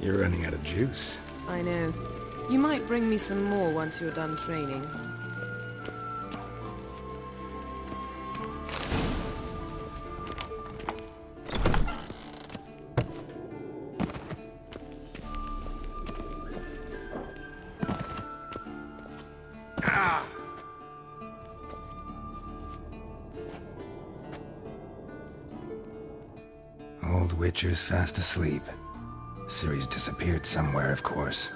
You're running out of juice. I know. You might bring me some more once you're done training. Old Witcher's fast asleep. Ciri's disappeared somewhere, of course.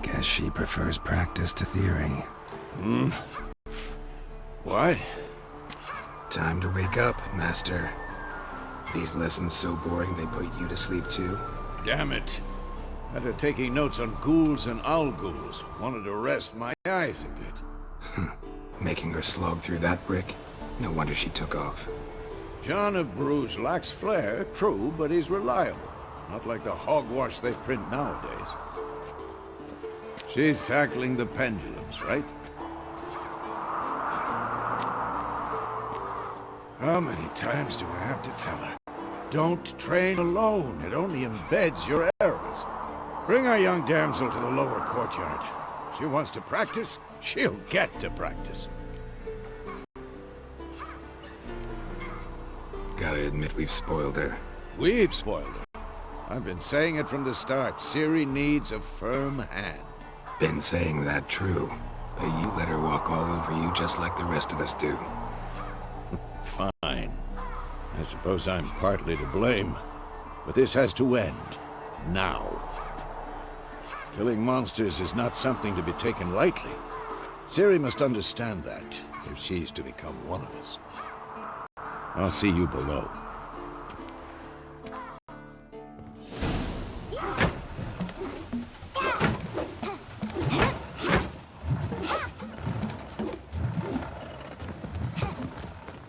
Guess she prefers practice to theory. What? Time to wake up, Master. These lessons so boring they put you to sleep too? Damn it. After taking notes on ghouls and owl-ghouls, wanted to rest my eyes a bit. Making her slog through that brick? No wonder she took off. John of Bruges lacks flair, true, but he's reliable. Not like the hogwash they print nowadays. She's tackling the pendulums, right? How many times do I have to tell her? Don't train alone. It only embeds your errors. Bring our young damsel to the lower courtyard. She wants to practice, she'll get to practice. Gotta admit we've spoiled her. We've spoiled her. I've been saying it from the start. Ciri needs a firm hand. Been saying that true, but you let her walk all over you just like the rest of us do. Fine. I suppose I'm partly to blame. But this has to end. Now. Killing monsters is not something to be taken lightly. Ciri must understand that, if she's to become one of us. I'll see you below.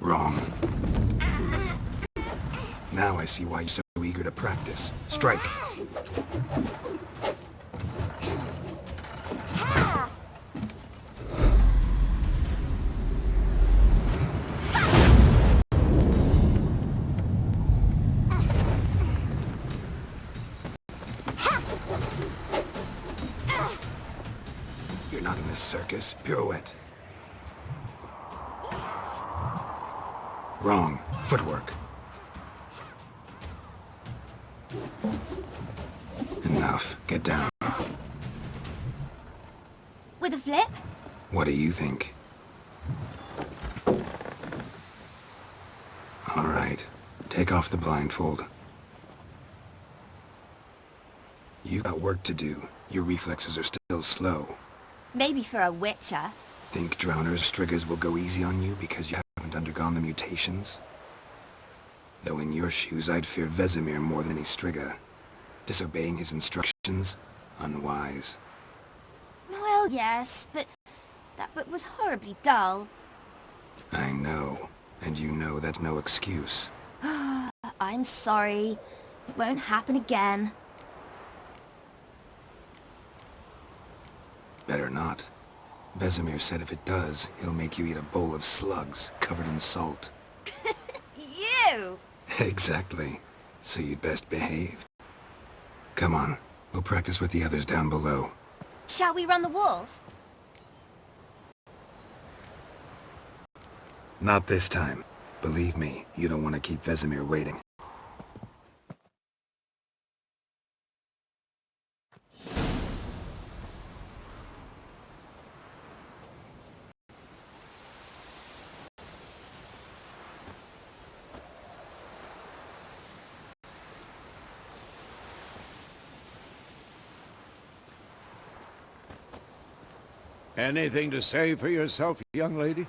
Wrong. Now I see why you're so eager to practice. Strike! You're not in this circus. Pirouette. Wrong. Footwork. Enough. Get down. With a flip? What do you think? All right. Take off the blindfold. You've got work to do. Your reflexes are still slow. Maybe for a Witcher. Think drowners, striggers will go easy on you because you haven't undergone the mutations? Though in your shoes, I'd fear Vesemir more than any strigger. Disobeying his instructions? Unwise. Well, yes, but that book was horribly dull. I know. And you know that's no excuse. I'm sorry. It won't happen again. Better not. Vesemir said if it does, he'll make you eat a bowl of slugs covered in salt. You! Exactly. So you'd best behave. Come on. We'll practice with the others down below. Shall we run the walls? Not this time. Believe me, you don't want to keep Vesemir waiting. Anything to say for yourself, young lady?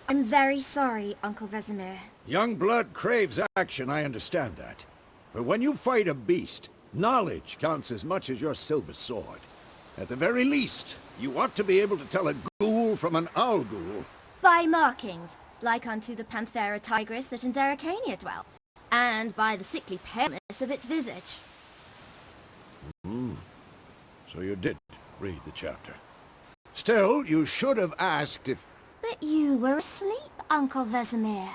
I'm very sorry, Uncle Vesemir. Young blood craves action, I understand that. But when you fight a beast, knowledge counts as much as your silver sword. At the very least, you ought to be able to tell a ghoul from an owl-ghoul. By markings, like unto the Panthera tigris that in Zeracania dwell. and by the sickly paleness of its visage. So you did read the chapter. Still, you should have asked if... But you were asleep, Uncle Vesemir.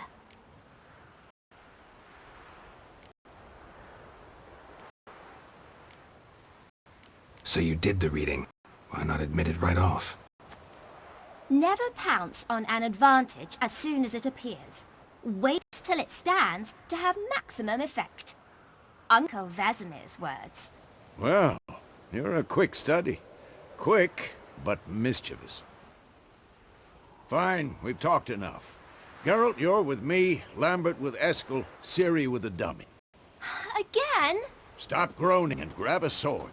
So you did the reading. Why not admit it right off? Never pounce on an advantage as soon as it appears. Wait till it stands to have maximum effect. Uncle Vesemir's words. Well, you're a quick study. Quick, but mischievous. Fine, we've talked enough. Geralt, you're with me, Lambert with Eskel, Ciri with the dummy. Again? Stop groaning and grab a sword.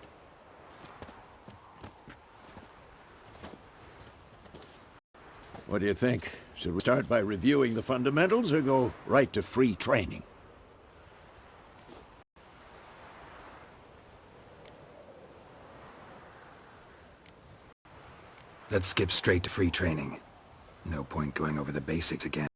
What do you think? Should we start by reviewing the fundamentals or go right to free training? Let's skip straight to free training. No point going over the basics again.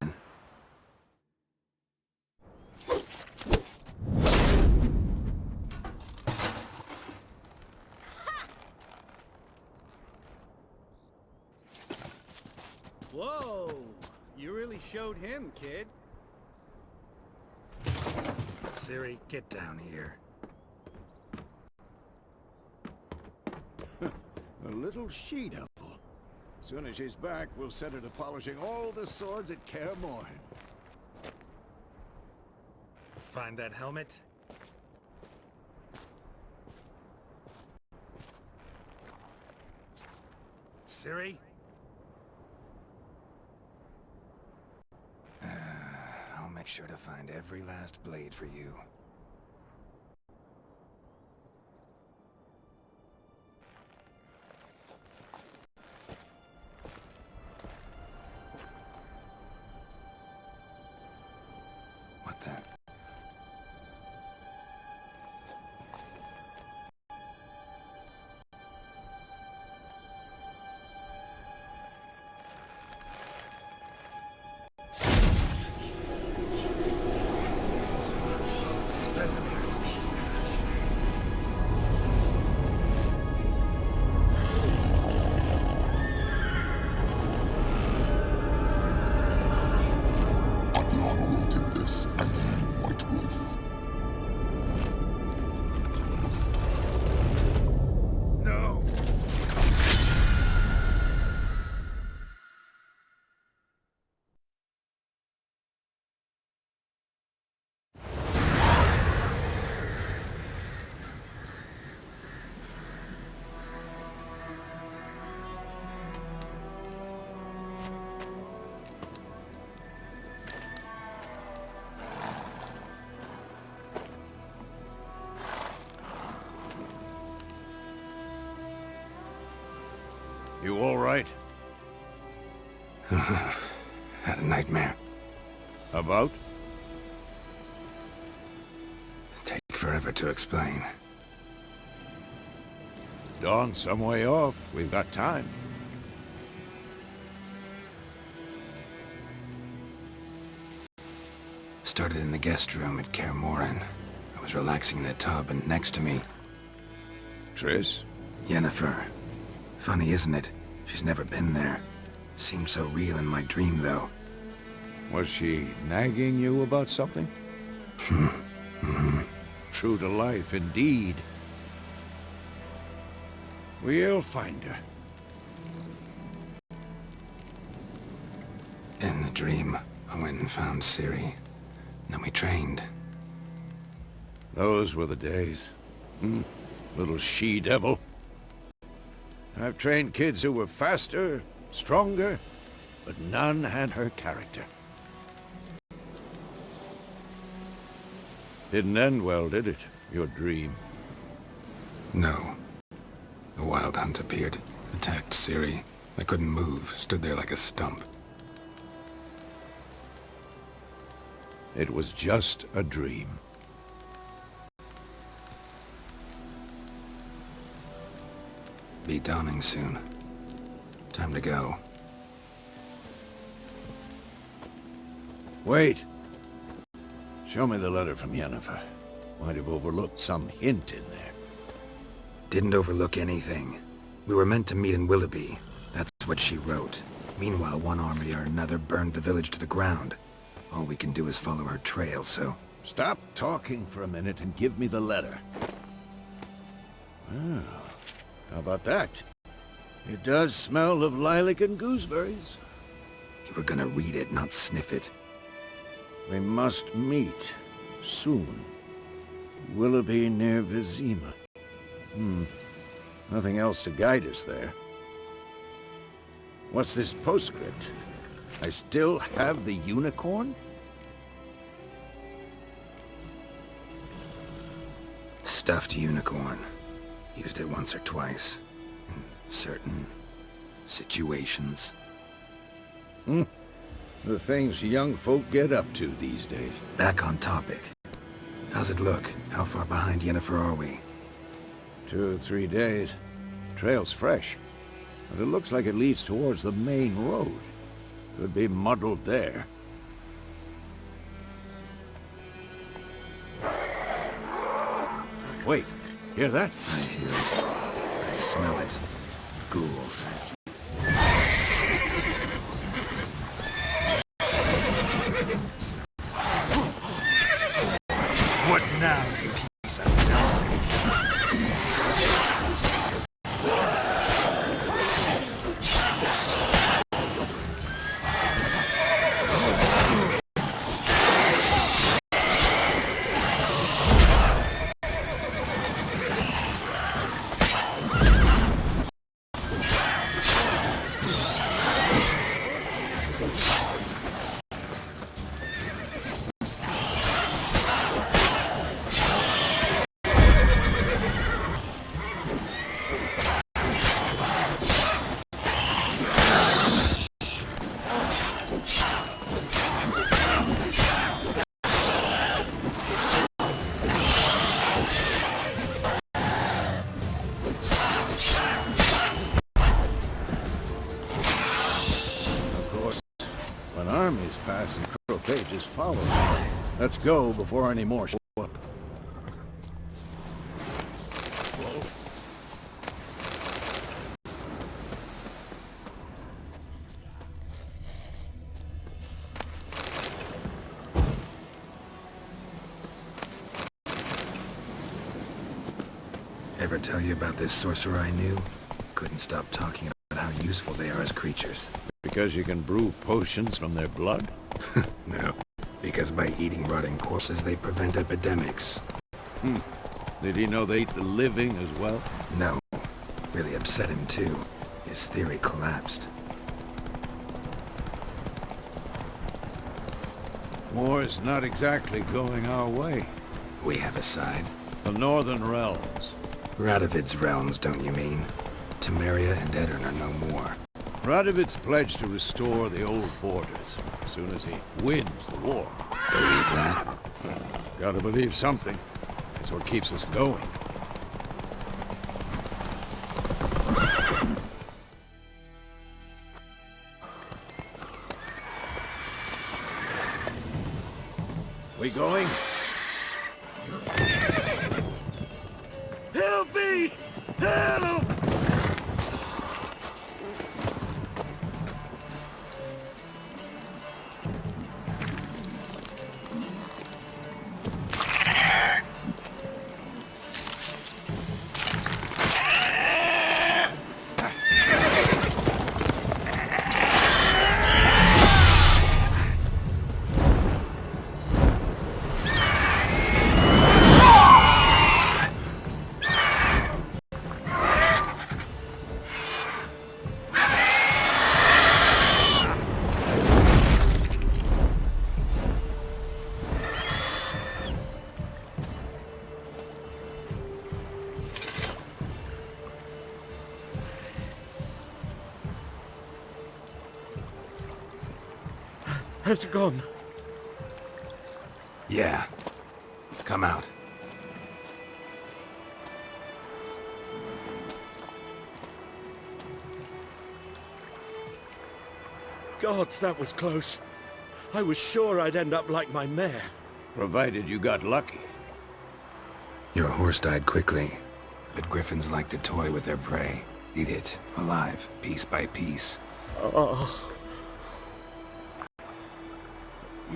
Whoa! You really showed him, kid. Ciri, get down here. A little she-devil. Soon as she's back, we'll set her to polishing all the swords at Kaer Morhen. Find that helmet? Ciri? I'll make sure to find every last blade for you. What the? You all right? Had a nightmare. About? Take forever to explain. Dawn's some way off. We've got time. Started in the guest room at Kaer Morhen. I was relaxing in a tub, and next to me, Triss? Yennefer. Funny, isn't it? She's never been there. Seemed so real in my dream, though. Was she nagging you about something? True to life, indeed. We'll find her. In the dream, I went and found Ciri. Then we trained. Those were the days. Little she-devil. I've trained kids who were faster, stronger, but none had her character. Didn't end well, did it? Your dream? No. A wild hunt appeared, attacked Ciri. I couldn't move, stood there like a stump. It was just a dream. Be dawning soon. Time to go. Wait. Show me the letter from Yennefer. Might have overlooked some hint in there. Didn't overlook anything. We were meant to meet in Willoughby. That's what she wrote. Meanwhile, one army or another burned the village to the ground. All we can do is follow her trail, so... Stop talking for a minute and give me the letter. Oh, how about that? It does smell of lilac and gooseberries. You were gonna read it, not sniff it. We must meet. Soon. Willoughby near Vizima. Nothing else to guide us there. What's this postscript? I still have the unicorn? Stuffed unicorn. Used it once or twice. In certain... situations. The things young folk get up to these days. Back on topic. How's it look? How far behind Yennefer are we? 2 or 3 days. Trail's fresh. But it looks like it leads towards the main road. Could be muddled there. Wait, hear that? I hear it. I smell it. Ghouls. What now, you piece of filth? Armies pass and croquet just follow. Let's go before any more show up. Ever tell you about this sorcerer I knew? Couldn't stop talking about how useful they are as creatures. Because you can brew potions from their blood? No. Because by eating rotting corpses, they prevent epidemics. Did he know they eat the living as well? No. Really upset him, too. His theory collapsed. War's not exactly going our way. We have a side. The Northern Realms. Radovid's realms, don't you mean? Temeria and Edirn are no more. Radovid's pledged to restore the old borders as soon as he wins the war. Believe that? Gotta believe something. It's what keeps us going. We going? Help me! Help! Has it gone? Yeah. Come out. Gods, that was close. I was sure I'd end up like my mare. Provided you got lucky. Your horse died quickly, but griffins like to toy with their prey. Eat it, alive, piece by piece.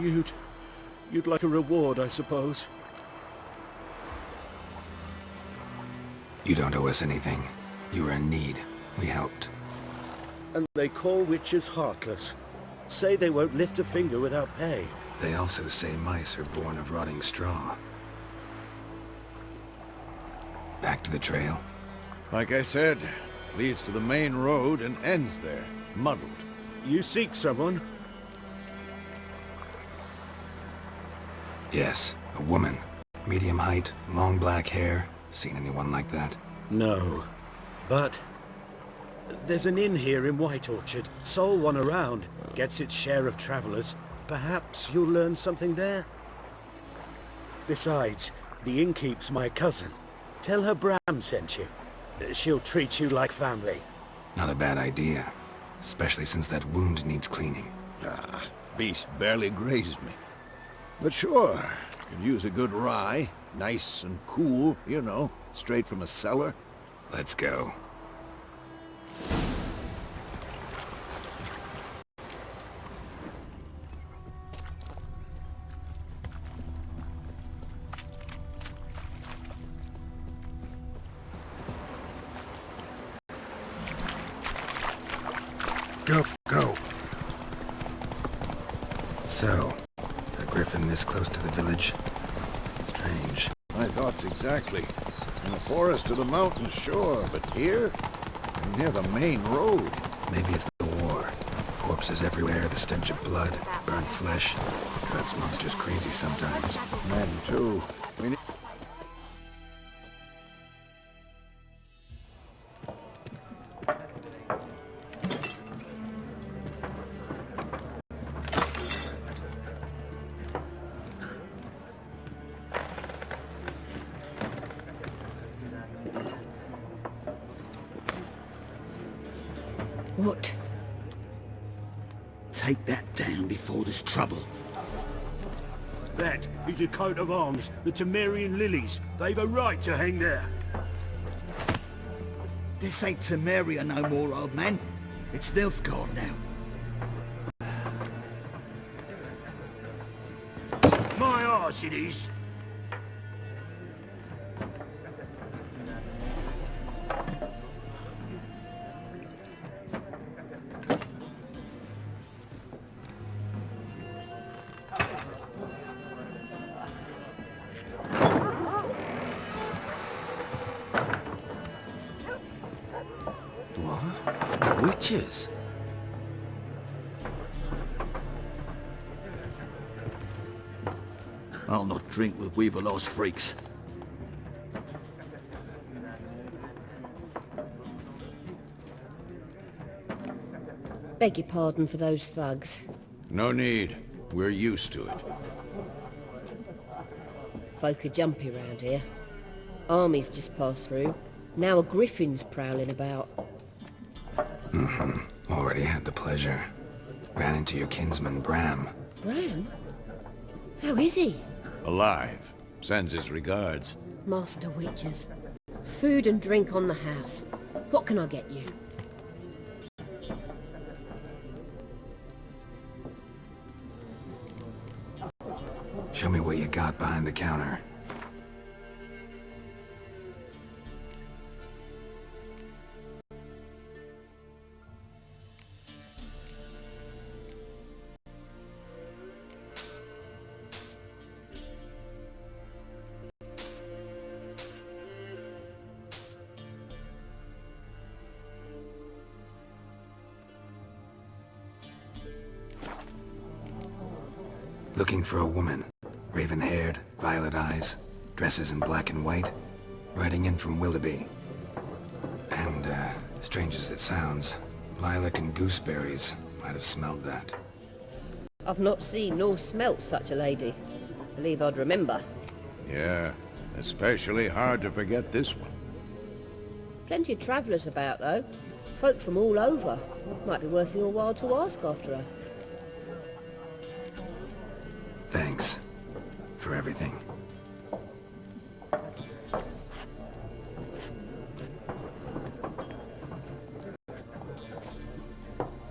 You'd like a reward, I suppose. You don't owe us anything. You were in need. We helped. And they call witches heartless. Say they won't lift a finger without pay. They also say mice are born of rotting straw. Back to the trail? Like I said, leads to the main road and ends there, muddled. You seek someone? Yes, a woman. Medium height, long black hair. Seen anyone like that? No. But there's an inn here in White Orchard. Sole one around. Gets its share of travelers. Perhaps you'll learn something there? Besides, the innkeep's my cousin. Tell her Bram sent you. She'll treat you like family. Not a bad idea. Especially since that wound needs cleaning. Beast barely grazed me. But sure, could use a good rye. Nice and cool, you know, straight from a cellar. Let's go. Go. So, a griffin this close to the village? Strange. My thoughts exactly. In the forest or the mountains, sure, but here? Near the main road. Maybe it's the war. Corpses everywhere, the stench of blood, burnt flesh. Drives monsters crazy sometimes. Men, too. We need... What? Take that down before there's trouble. That is a coat of arms, the Temerian lilies. They've a right to hang there. This ain't Temeria no more, old man. It's Nilfgaard now. My arse it is. What? Witches? I'll not drink with Weaverlaw's freaks. Beg your pardon for those thugs. No need. We're used to it. Folk are jumpy round here. Armies just passed through. Now a griffin's prowling about. Already had the pleasure. Ran into your kinsman, Bram. Bram? How is he? Alive. Sends his regards. Master Witches. Food and drink on the house. What can I get you? Show me what you got behind the counter. Looking for a woman. Raven-haired, violet eyes, dresses in black and white, riding in from Willoughby. And, strange as it sounds, lilac and gooseberries might have smelled that. I've not seen nor smelt such a lady. Believe I'd remember. Yeah, especially hard to forget this one. Plenty of travellers about, though. Folk from all over. Might be worth your while to ask after her. Thanks. for everything.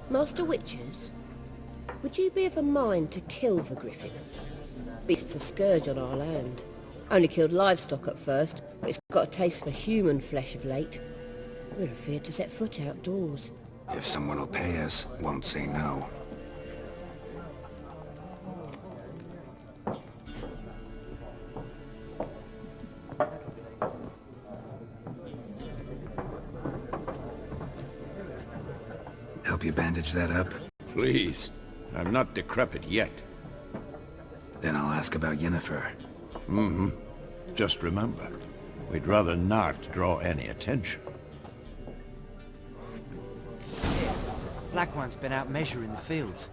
Master Witchers, would you be of a mind to kill the griffin? Beast's a scourge on our land. Only killed livestock at first, but it's got a taste for human flesh of late. We're afeard to set foot outdoors. If someone will pay us, won't say no. Help you bandage that up? Please. I'm not decrepit yet. Then I'll ask about Yennefer. Just remember, we'd rather not draw any attention. Black One's been out measuring the fields.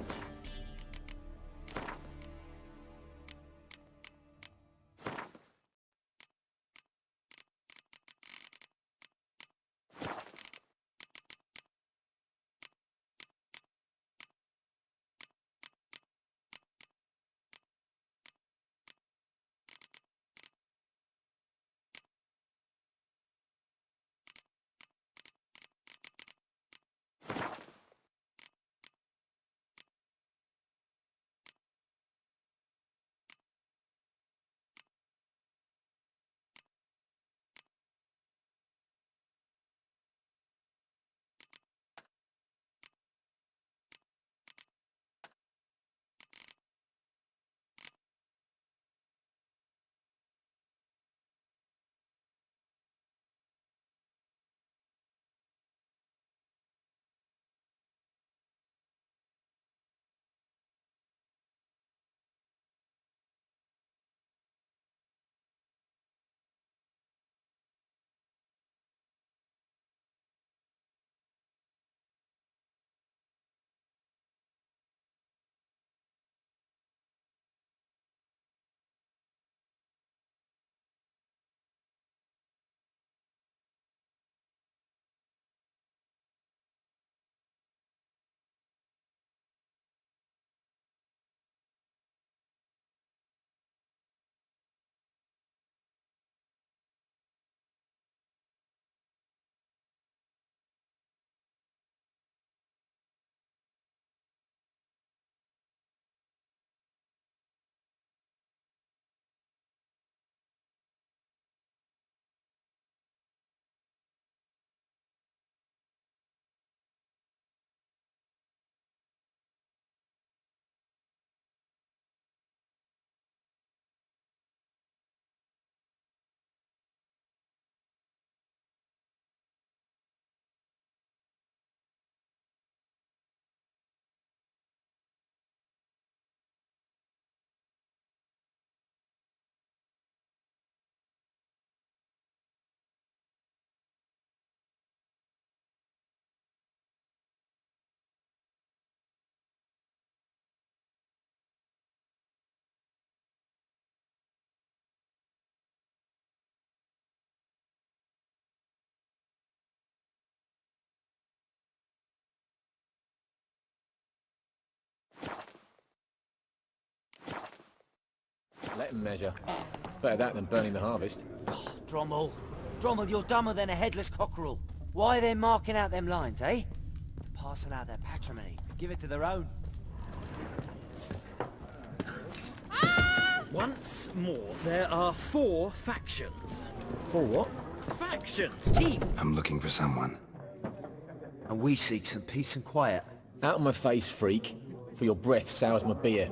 Let him measure. Better that than burning the harvest. Oh, Drommel. Drommel, you're dumber than a headless cockerel. Why are they marking out them lines, eh? Passing out their patrimony. Give it to their own. Once more, there are 4 factions. For what? Factions, team! I'm looking for someone. And we seek some peace and quiet. Out of my face, freak. For your breath sours my beer.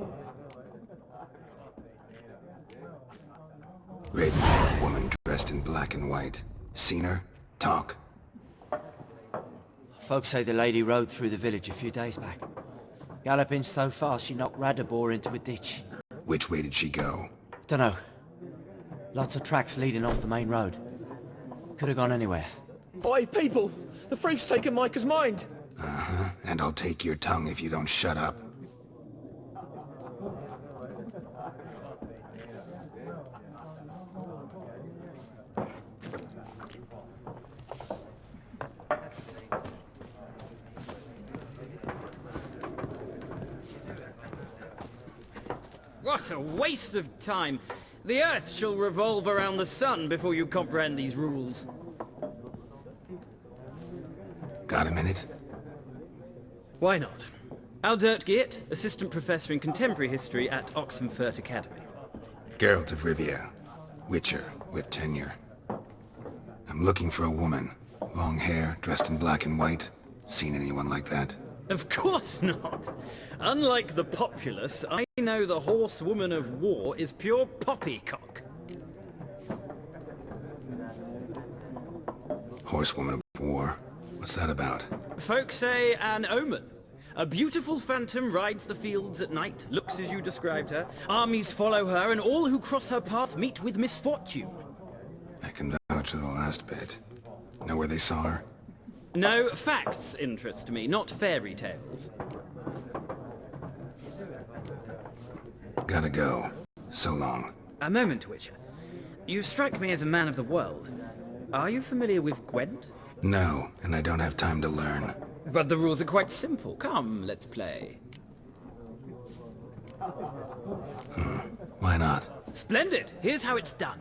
Raven-haired woman dressed in black and white. Seen her? Talk. Folks say the lady rode through the village a few days back. Galloping so fast she knocked Radabor into a ditch. Which way did she go? Dunno. Lots of tracks leading off the main road. Could have gone anywhere. Oi, people! The freak's taken Micah's mind! Uh-huh. And I'll take your tongue if you don't shut up. What a waste of time! The Earth shall revolve around the sun before you comprehend these rules. Got a minute? Why not? Aldert Geert, Assistant Professor in Contemporary History at Oxenfurt Academy. Geralt of Rivia. Witcher, with tenure. I'm looking for a woman. Long hair, dressed in black and white. Seen anyone like that? Of course not! Unlike the populace, I know the horsewoman of war is pure poppycock. Horsewoman of war? What's that about? Folk say an omen. A beautiful phantom rides the fields at night, looks as you described her. Armies follow her, and all who cross her path meet with misfortune. I can vouch for the last bit. Know where they saw her? No, facts interest me, not fairy tales. Gotta go. So long. A moment, Witcher. You strike me as a man of the world. Are you familiar with Gwent? No, and I don't have time to learn. But the rules are quite simple. Come, let's play. Why not? Splendid! Here's how it's done.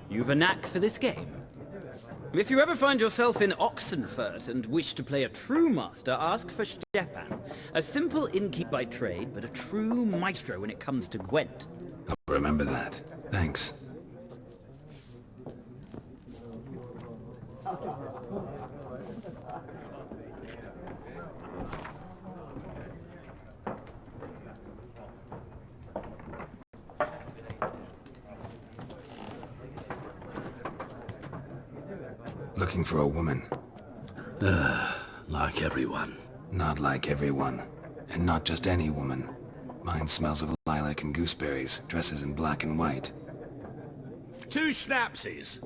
You've a knack for this game. If you ever find yourself in Oxenfurt and wish to play a true master, ask for Stepan. A simple innkeep by trade, but a true maestro when it comes to Gwent. I'll remember that. Thanks. Looking for a woman. Like everyone. Not like everyone. And not just any woman. Mine smells of lilac and gooseberries, dresses in black and white. 2 schnapsies.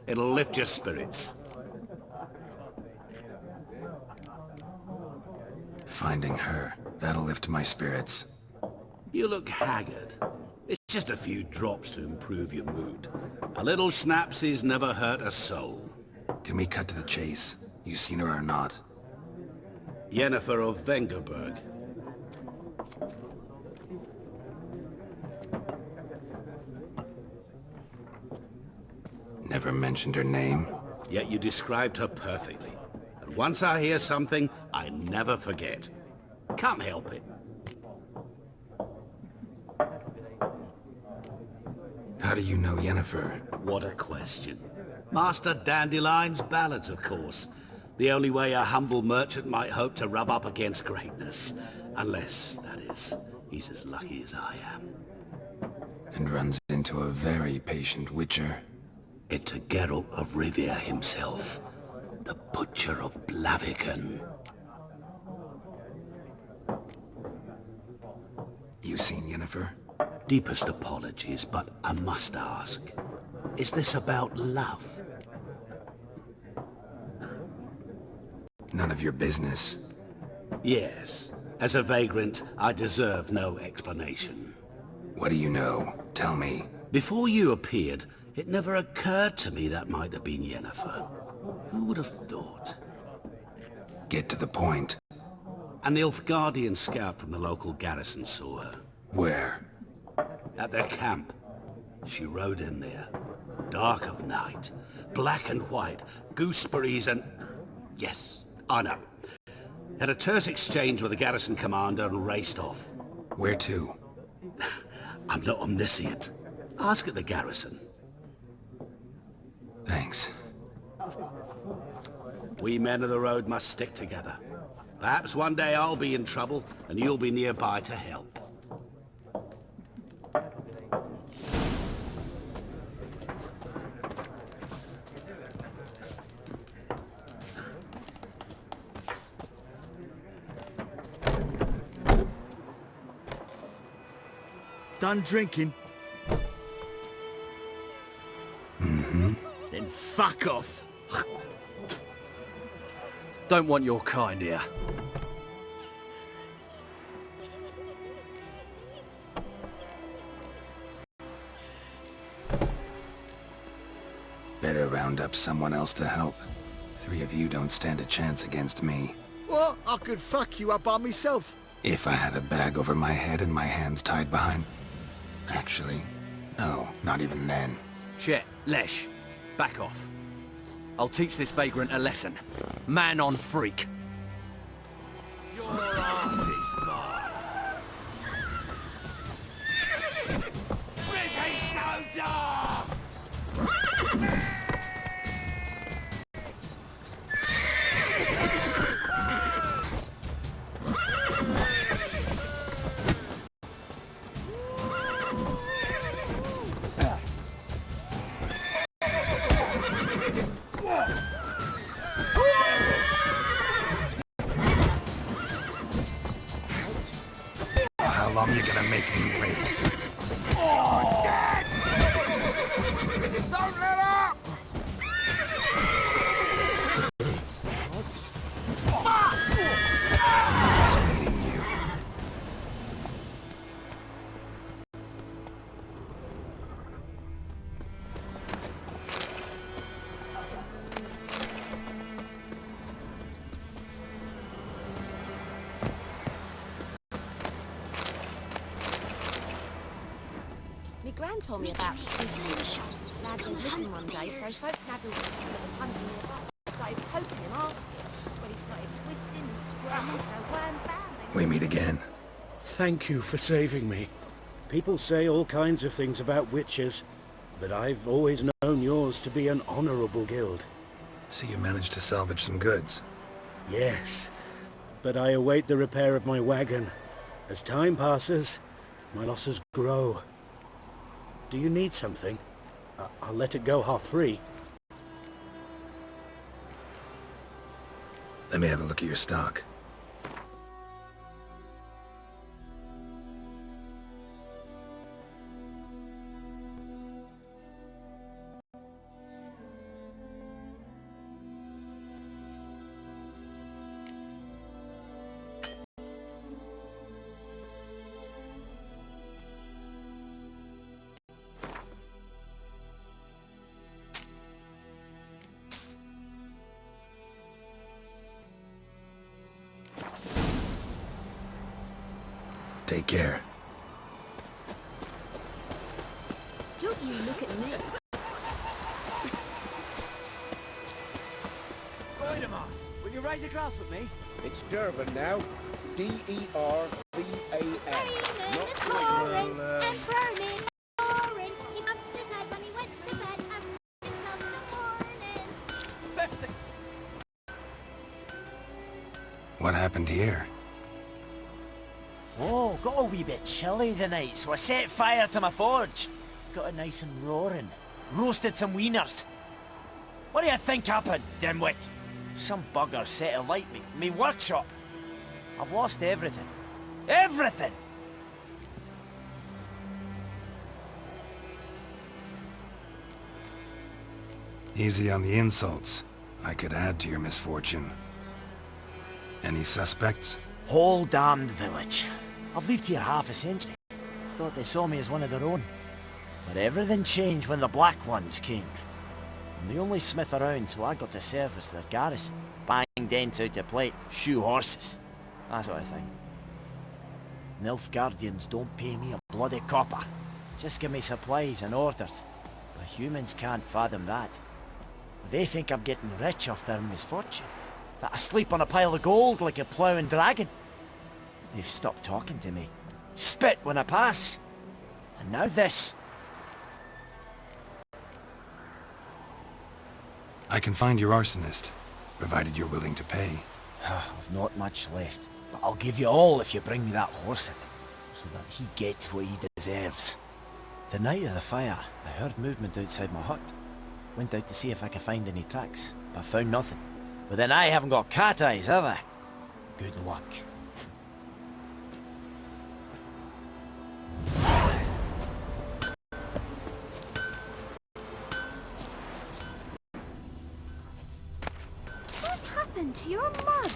It'll lift your spirits. Finding her, that'll lift my spirits. You look haggard. It's just a few drops to improve your mood. A little schnapsies never hurt a soul. Can we cut to the chase? You seen her or not? Yennefer of Vengerberg. Never mentioned her name? Yet you described her perfectly. And once I hear something, I never forget. Can't help it. How do you know Yennefer? What a question. Master Dandelion's ballads, of course. The only way a humble merchant might hope to rub up against greatness. Unless, that is, he's as lucky as I am. And runs into a very patient Witcher. Into Geralt of Rivia himself. The Butcher of Blaviken. You seen Yennefer? Deepest apologies, but I must ask. Is this about love? None of your business. Yes. As a vagrant, I deserve no explanation. What do you know? Tell me. Before you appeared, it never occurred to me that might have been Yennefer. Who would have thought? Get to the point. An Nilfgaardian scout from the local garrison saw her. Where? At their camp. She rode in there. Dark of night. Black and white. Gooseberries and... Yes, I know. Had a terse exchange with the garrison commander and raced off. Where to? I'm not omniscient. Ask at the garrison. Thanks. We men of the road must stick together. Perhaps one day I'll be in trouble and you'll be nearby to help. Done drinking? Mm-hmm. Then fuck off. Don't want your kind here. Better round up someone else to help. 3 of you don't stand a chance against me. What? I could fuck you up by myself. If I had a bag over my head and my hands tied behind... Actually, no, not even then. Shit, Lesh. Back off. I'll teach this vagrant a lesson. Man on freak. Your ass is mine. Ricky Soldier! How long you gonna make me wait? Oh, dead! Don't let up! Nice meeting you. Me gran told me about lad went missing one day, so folk naggled him with a punch in the butt. Started poking him, asking. When he started twisting and squirming, so wham bam. We meet again. Thank you for saving me. People say all kinds of things about witches, but I've always known yours to be an honorable guild. So you managed to salvage some goods. Yes, but I await the repair of my wagon. As time passes, my losses grow. Do you need something? I'll let it go half free. Let me have a look at your stock. Take care. Don't you look at me. Voldemort, will you raise a glass with me? It's Durban now. D-E-R-V-A-N. It's pouring and burning, pouring. He bumped his head when he went to bed and himself in the morning. 50. What happened here? Oh, got a wee bit chilly the night, so I set fire to my forge. Got it nice and roaring. Roasted some wieners. What do you think happened, dimwit? Some bugger set alight me workshop. I've lost everything. Everything! Easy on the insults. I could add to your misfortune. Any suspects? Whole damned village. I've lived here half a century. Thought they saw me as one of their own. But everything changed when the Black Ones came. I'm the only smith around, so I got to service their garrison. Bang dents out of plate, shoe horses. That sort of thing. Nilfgaardians don't pay me a bloody copper. Just give me supplies and orders. But humans can't fathom that. They think I'm getting rich off their misfortune. That I sleep on a pile of gold like a ploughing dragon. They've stopped talking to me. Spit when I pass. And now this. I can find your arsonist, provided you're willing to pay. I've not much left, but I'll give you all if you bring me that horse in, so that he gets what he deserves. The night of the fire, I heard movement outside my hut. Went out to see if I could find any tracks, but found nothing. But then I haven't got cat eyes, have I? Good luck. What happened to your mug?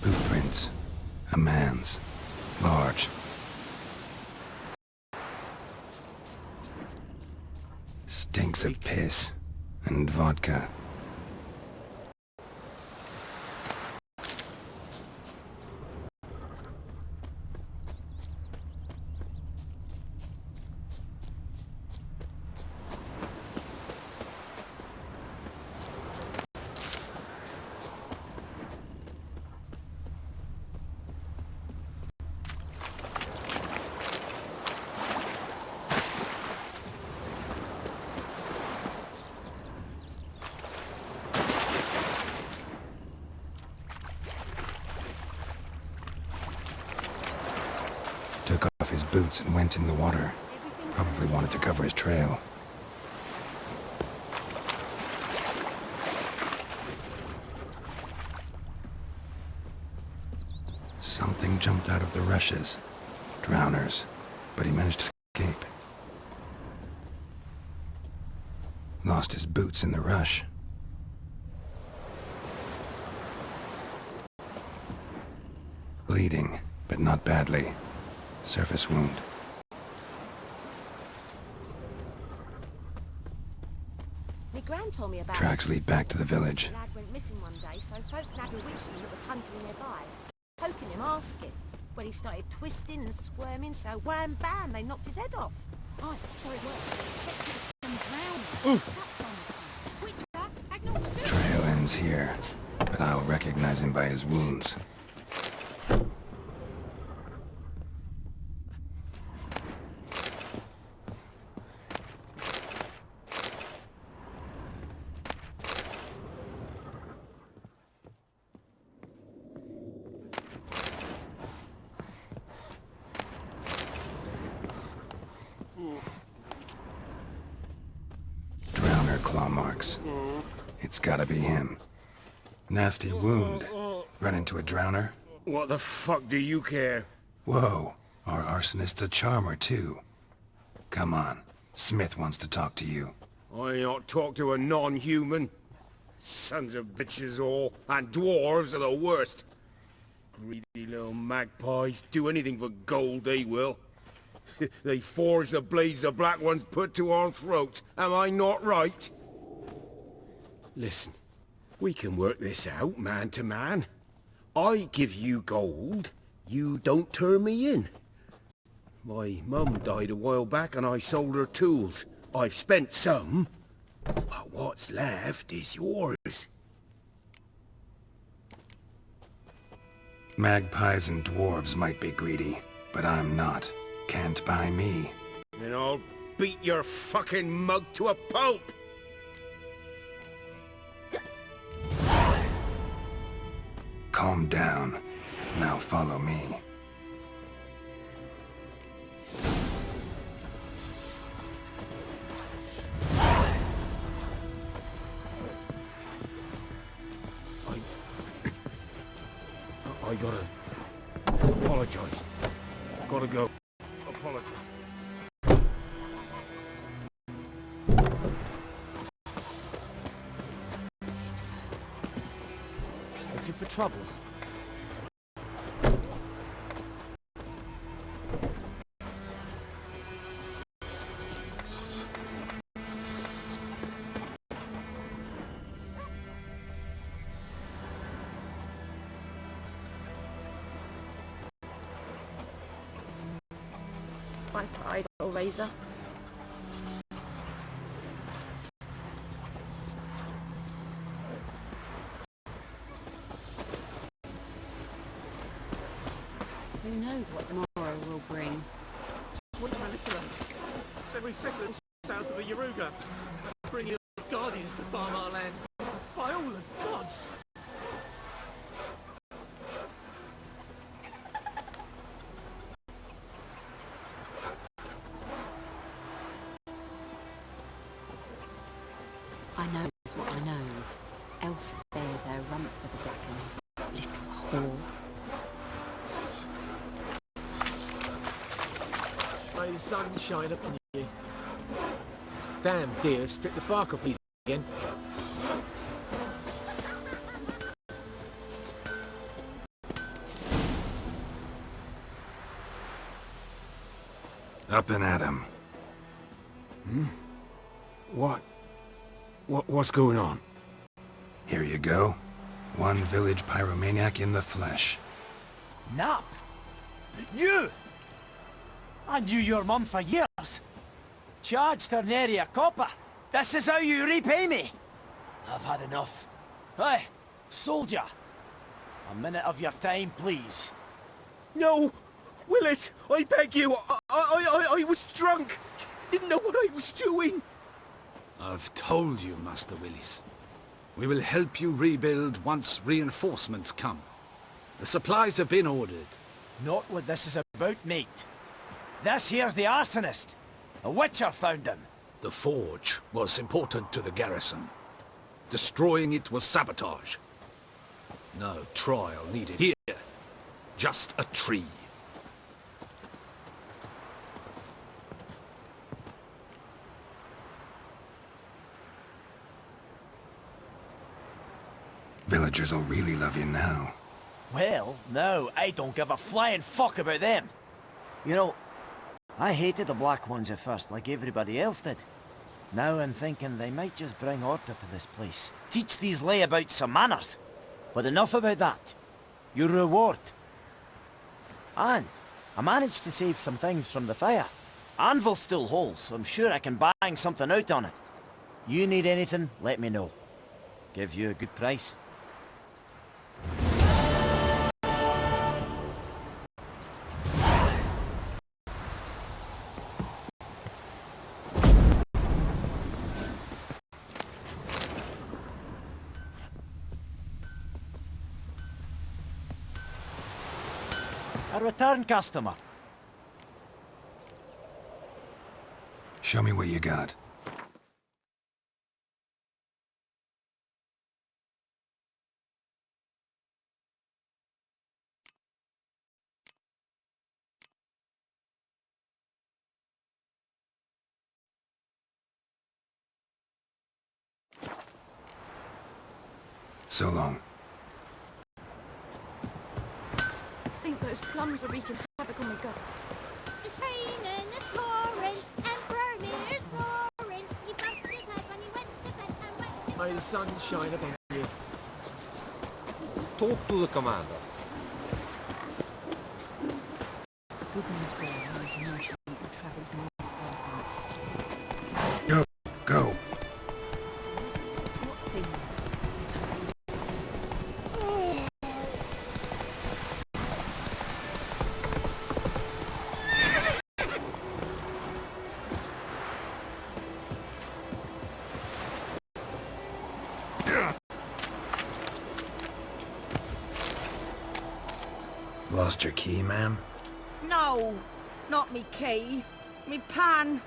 Footprints. A man's. Large. Stinks of piss and vodka. Took off his boots and went in the water. Probably wanted to cover his trail. Something jumped out of the rushes. Drowners. But he managed to escape. Lost his boots in the rush. Bleeding, but not badly. Surface wound. Me gran told me about Tracks lead back to the village. lad went missing one day, so folk nabbed a witchman that was hunting nearby, poking him, asking. When he started twisting and squirming, so wham bam, they knocked his head off. Oh, sorry, what? Except it was some drowning. Sat on the Wait, Jack, I know what to do. Trail ends here, but I'll recognize him by his wounds. Claw marks. It's gotta be him. Nasty wound. Run into a drowner? What the fuck do you care? Whoa, our arsonist's a charmer too. Come on, Smith wants to talk to you. I ain't not talk to a non-human. Sons of bitches all, and dwarves are the worst. Greedy little magpies, do anything for gold they will. They forge the blades the black ones put to our throats, am I not right? Listen, we can work this out man to man. I give you gold, you don't turn me in. My mum died a while back and I sold her tools. I've spent some, but what's left is yours. Magpies and dwarves might be greedy, but I'm not. Can't buy me. Then I'll beat your fucking mug to a pulp! Calm down. Now follow me. I gotta apologize. Gotta go. Apologize. Looking for trouble? My pride, old razor. Who knows what tomorrow will bring? What Manitoba? Every second south of the Yaruga. Bringing guardians to farm our land. By all the gods! I knows what I knows. Else bears her rump for the Brackens. Little whore. May the sun shine upon you. Damn deer, stripped the bark off me again. Up and at him. What's going on? Here you go. One village pyromaniac in the flesh. Nap? You! I knew your mum for years. Charged her an area copper. This is how you repay me. I've had enough. Hey, soldier. A minute of your time, please. No! Willis, I beg you! I was drunk! Didn't know what I was doing! I've told you, Master Willis. We will help you rebuild once reinforcements come. The supplies have been ordered. Not what this is about, mate. This here's the arsonist. A Witcher found him. The forge was important to the garrison. Destroying it was sabotage. No trial needed here. Just a tree. Villagers will really love you now. Well, no, I don't give a flying fuck about them. You know, I hated the black ones at first, like everybody else did. Now I'm thinking they might just bring order to this place. Teach these layabouts some manners. But enough about that. Your reward. And I managed to save some things from the fire. Anvil's still whole, so I'm sure I can bang something out on it. You need anything, let me know. Give you a good price. A return customer. Show me what you got. So long. I think those plums are wreaking havoc on my gut. It's raining, it's pouring, and Bromir's snoring. He bumped his head when he went to bed and went to May the sun shine upon you. Talk to the commander. Goodman's boy knows a merchant who travelled north gardens. Go, go. What things? Lost your key, ma'am? No, not me key. Me pan.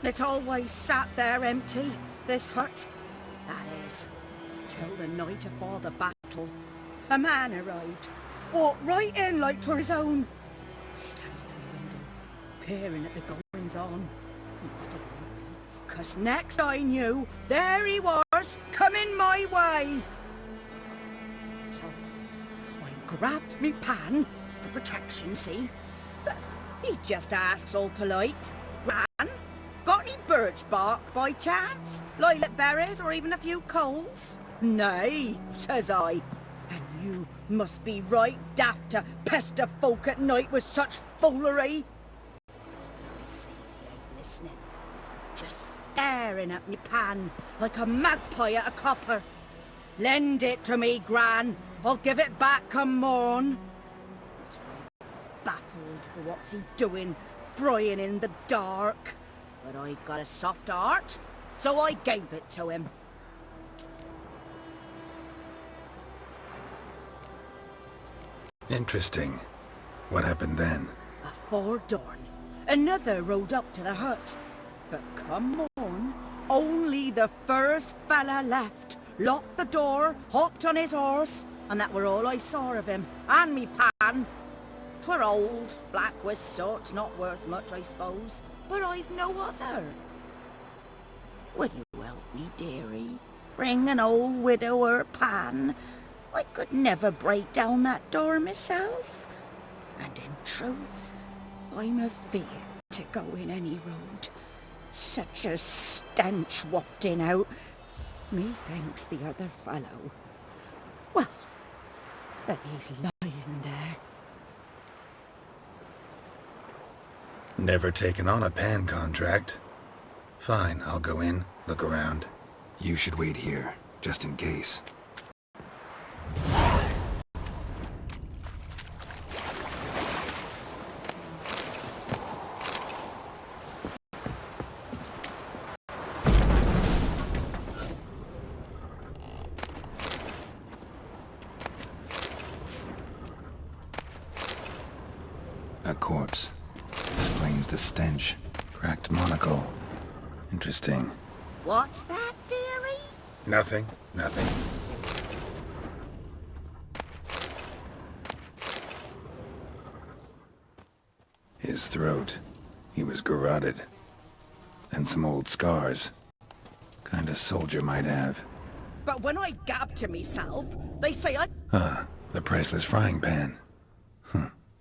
It's always sat there empty, this hut. That is, till the night afore the battle. A man arrived, walked right in like 'twere his own. Standing in the window, peering at the goings-on. He must have read me, 'cause next I knew, there he was, coming my way. So, I grabbed me pan, for protection, see? But he just asks all polite. Gran, got any birch bark by chance? Lilac berries or even a few coals? Nay, says I. And you must be right daft to pester folk at night with such foolery. But I sees he ain't listening. Just staring at me pan like a magpie at a copper. Lend it to me, Gran. I'll give it back come morn. He's right baffled for what's he doing, frying in the dark. But I got a soft heart, so I gave it to him. Interesting. What happened then? Afore dawn, another rode up to the hut. But come on, only the first fella left, locked the door, hopped on his horse, and that were all I saw of him, and me pan. 'Twere old, black with soot, not worth much, I suppose, but I've no other. Would you help me, dearie? Bring an old widower pan. I could never break down that door myself. And in truth, I'm afeard to go in any road. Such a stench wafting out. Methinks the other fellow, well, that he's lying there. Never taken on a pan contract. Fine, I'll go in, look around. You should wait here, just in case. A corpse. Explains the stench. Cracked monocle. Interesting. What's that, dearie? Nothing. Nothing. His throat. He was garroted. And some old scars. Kind of soldier might have. But when I gab to myself, they say I... Ah, the priceless frying pan.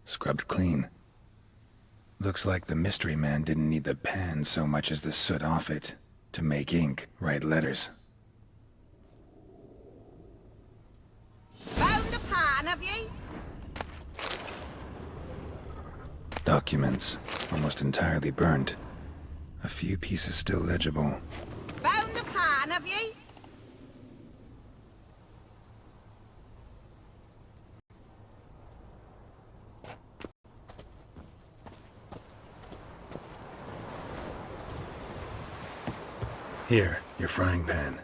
Scrubbed clean. Looks like the mystery man didn't need the pan so much as the soot off it. To make ink, write letters. Found the pan, have ye? Documents, almost entirely burnt. A few pieces still legible. Found the pan, have ye? Here, your frying pan.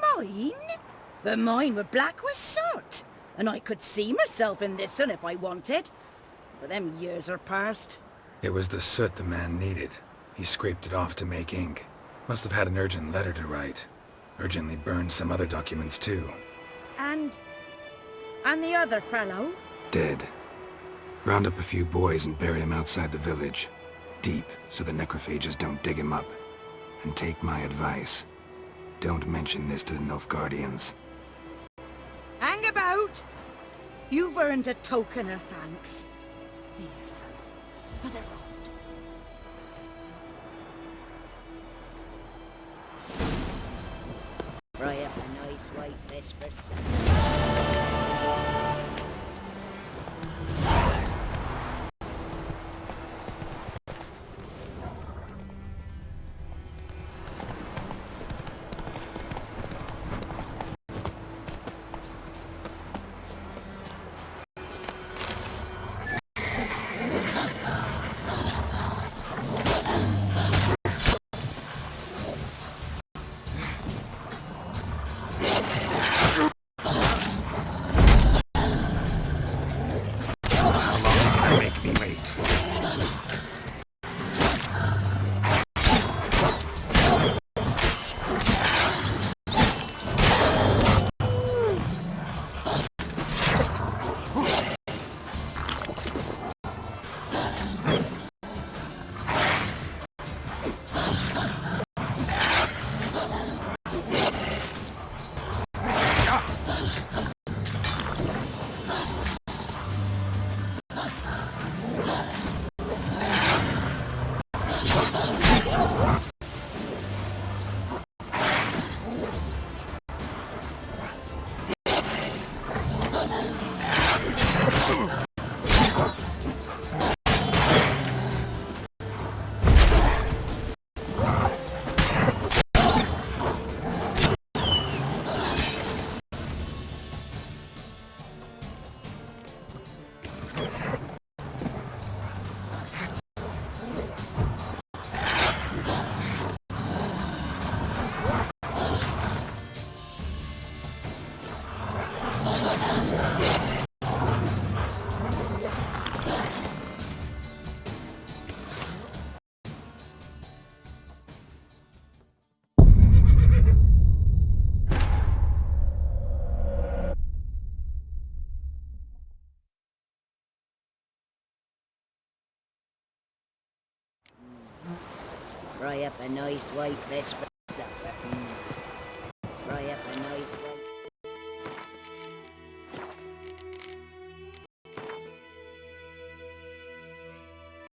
Mine? But mine were black with soot. And I could see myself in this one if I wanted. But them years are past. It was the soot the man needed. He scraped it off to make ink. Must have had an urgent letter to write. Urgently burned some other documents too. And the other fellow? Dead. Round up a few boys and bury him outside the village. Deep, so the necrophages don't dig him up. And take my advice. Don't mention this to the Nilfgaardians. Hang about! You've earned a token of thanks. Here, son, for the road. Fry up a nice white fish for supper. Make me wait. Fry up a nice white fish for